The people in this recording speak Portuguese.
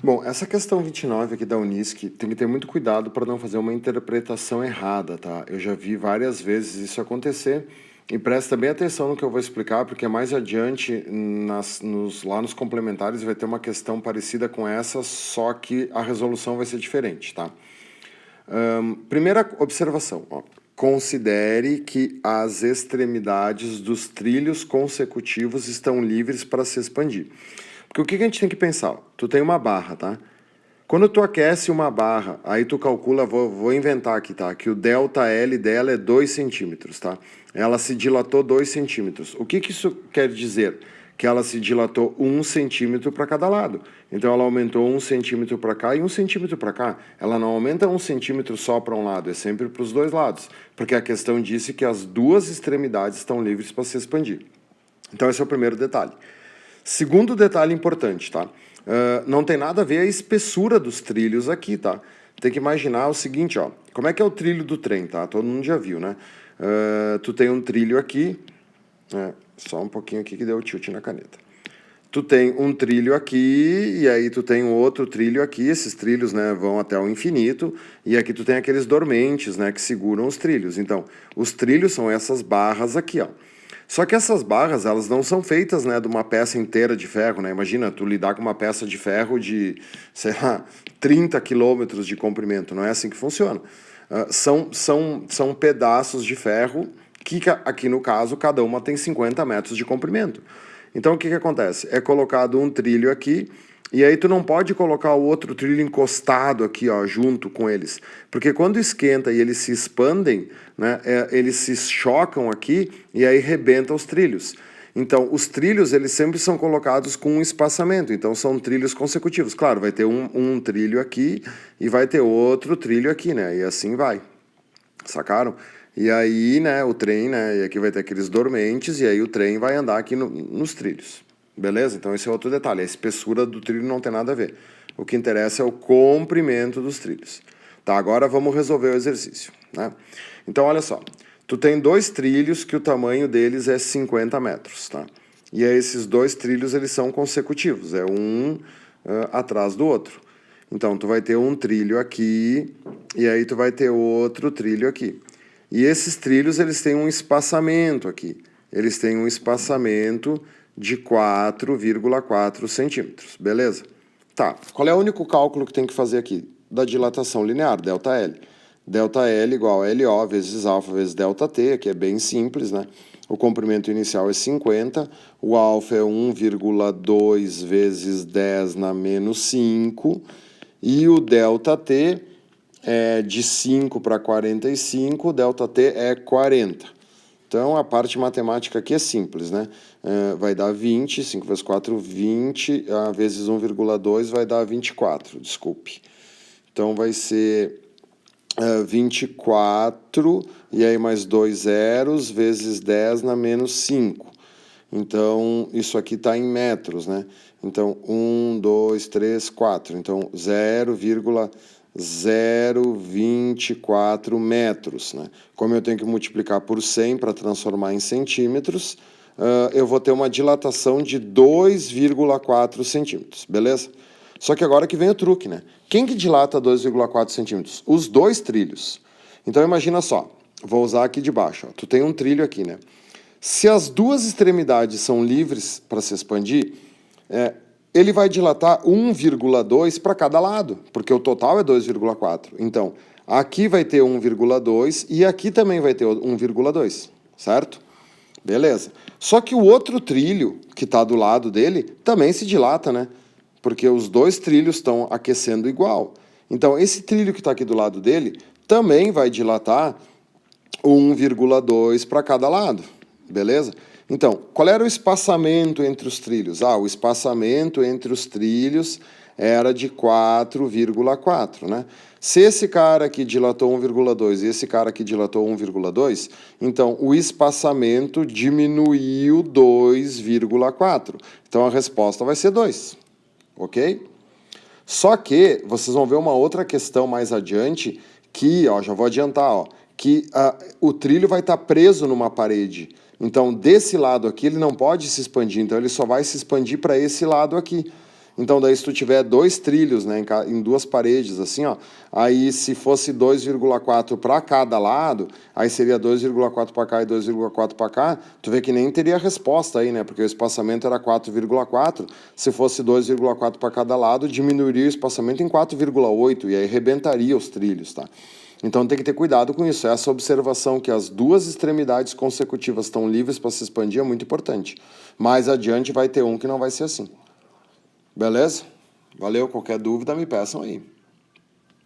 Bom, essa questão 29 aqui da Unisc tem que ter muito cuidado para não fazer uma interpretação errada, tá? Eu já vi várias vezes isso acontecer e presta bem atenção no que eu vou explicar, porque mais adiante, lá nos complementares, vai ter uma questão parecida com essa, só que a resolução vai ser diferente, tá? Primeira observação, ó. Considere que as extremidades dos trilhos consecutivos estão livres para se expandir. Porque o que a gente tem que pensar? Tu tem uma barra, tá? Quando tu aquece uma barra, aí tu calcula, vou inventar aqui, tá? Que o delta L dela é 2 centímetros, tá? Ela se dilatou 2 centímetros. O que isso quer dizer? Que ela se dilatou 1 centímetro para cada lado. Então ela aumentou 1 centímetro para cá e 1 centímetro para cá. Ela não aumenta 1 centímetro só para um lado, é sempre para os dois lados. Porque a questão disse que as duas extremidades estão livres para se expandir. Então esse é o primeiro detalhe. Segundo detalhe importante, tá? Não tem nada a ver a espessura dos trilhos aqui, tá? Tem que imaginar o seguinte, ó. Como é que é o trilho do trem, tá? Todo mundo já viu, né? Tu tem um trilho aqui. Só um pouquinho aqui que deu tilt na caneta. Tu tem um trilho aqui, e aí tu tem um outro trilho aqui. Esses trilhos, né, vão até o infinito. E aqui tu tem aqueles dormentes, né, que seguram os trilhos. Então, os trilhos são essas barras aqui, ó. Só que essas barras, elas não são feitas, né, de uma peça inteira de ferro, né? Imagina, tu lidar com uma peça de ferro de, sei lá, 30 quilômetros de comprimento. Não é assim que funciona. São pedaços de ferro que, aqui no caso, cada uma tem 50 metros de comprimento. Então, o que acontece? É colocado um trilho aqui, e aí tu não pode colocar o outro trilho encostado aqui, ó, junto com eles. Porque quando esquenta e eles se expandem, né, eles se chocam aqui e aí rebenta os trilhos. Então, os trilhos, eles sempre são colocados com um espaçamento. Então, são trilhos consecutivos. Claro, vai ter um trilho aqui e vai ter outro trilho aqui, né? E assim vai. Sacaram? E aí, né, o trem, né, e aqui vai ter aqueles dormentes, e aí o trem vai andar aqui nos trilhos. Beleza? Então esse é outro detalhe. A espessura do trilho não tem nada a ver. O que interessa é o comprimento dos trilhos. Tá, agora vamos resolver o exercício, né? Então, olha só. Tu tem dois trilhos que o tamanho deles é 50 metros, tá? E aí esses dois trilhos, eles são consecutivos. É um atrás do outro. Então, tu vai ter um trilho aqui, e aí tu vai ter outro trilho aqui. E esses trilhos, eles têm um espaçamento aqui. Eles têm um espaçamento de 4,4 centímetros, beleza? Tá, qual é o único cálculo que tem que fazer aqui? Da dilatação linear, ΔL. ΔL igual a LO vezes alfa vezes ΔT, que é bem simples, né? O comprimento inicial é 50, o alfa é 1,2 vezes 10 na menos 5, e o ΔT é de 5 para 45, ΔT é 40. Então, a parte matemática aqui é simples, né? Vai dar 20, 5 vezes 4, 20, vezes 1,2 vai dar 24, desculpe. Então, vai ser 24, e aí mais 2 zeros, vezes 10 na menos 5. Então, isso aqui está em metros, né? Então, 1, 2, 3, 4. Então, 0,024 metros, né? Como eu tenho que multiplicar por 100 para transformar em centímetros, eu vou ter uma dilatação de 2,4 centímetros, beleza? Só que agora que vem o truque, né? Quem que dilata 2,4 centímetros? Os dois trilhos. Então, imagina só. Vou usar aqui de baixo. Ó. Tu tem um trilho aqui, né? Se as duas extremidades são livres para se expandir, ele vai dilatar 1,2 para cada lado, porque o total é 2,4. Então, aqui vai ter 1,2 e aqui também vai ter 1,2, certo? Beleza. Só que o outro trilho, que está do lado dele, também se dilata, né? Porque os dois trilhos estão aquecendo igual. Então, esse trilho que está aqui do lado dele também vai dilatar 1,2 para cada lado. Beleza? Então, qual era o espaçamento entre os trilhos? O espaçamento entre os trilhos era de 4,4, né? Se esse cara aqui dilatou 1,2 e esse cara aqui dilatou 1,2, então o espaçamento diminuiu 2,4. Então a resposta vai ser 2, ok? Só que vocês vão ver uma outra questão mais adiante que, ó, já vou adiantar, ó, que o trilho vai estar preso numa parede. Então, desse lado aqui, ele não pode se expandir. Então, ele só vai se expandir para esse lado aqui. Então, daí se tu tiver 2 trilhos, né, em 2 paredes, assim, ó, aí se fosse 2,4 para cada lado, aí seria 2,4 para cá e 2,4 para cá, tu vê que nem teria resposta aí, né, porque o espaçamento era 4,4, se fosse 2,4 para cada lado, diminuiria o espaçamento em 4,8 e aí rebentaria os trilhos, tá? Então tem que ter cuidado com isso. Essa observação que as 2 extremidades consecutivas estão livres para se expandir é muito importante. Mais adiante vai ter um que não vai ser assim. Beleza? Valeu, qualquer dúvida me peçam aí.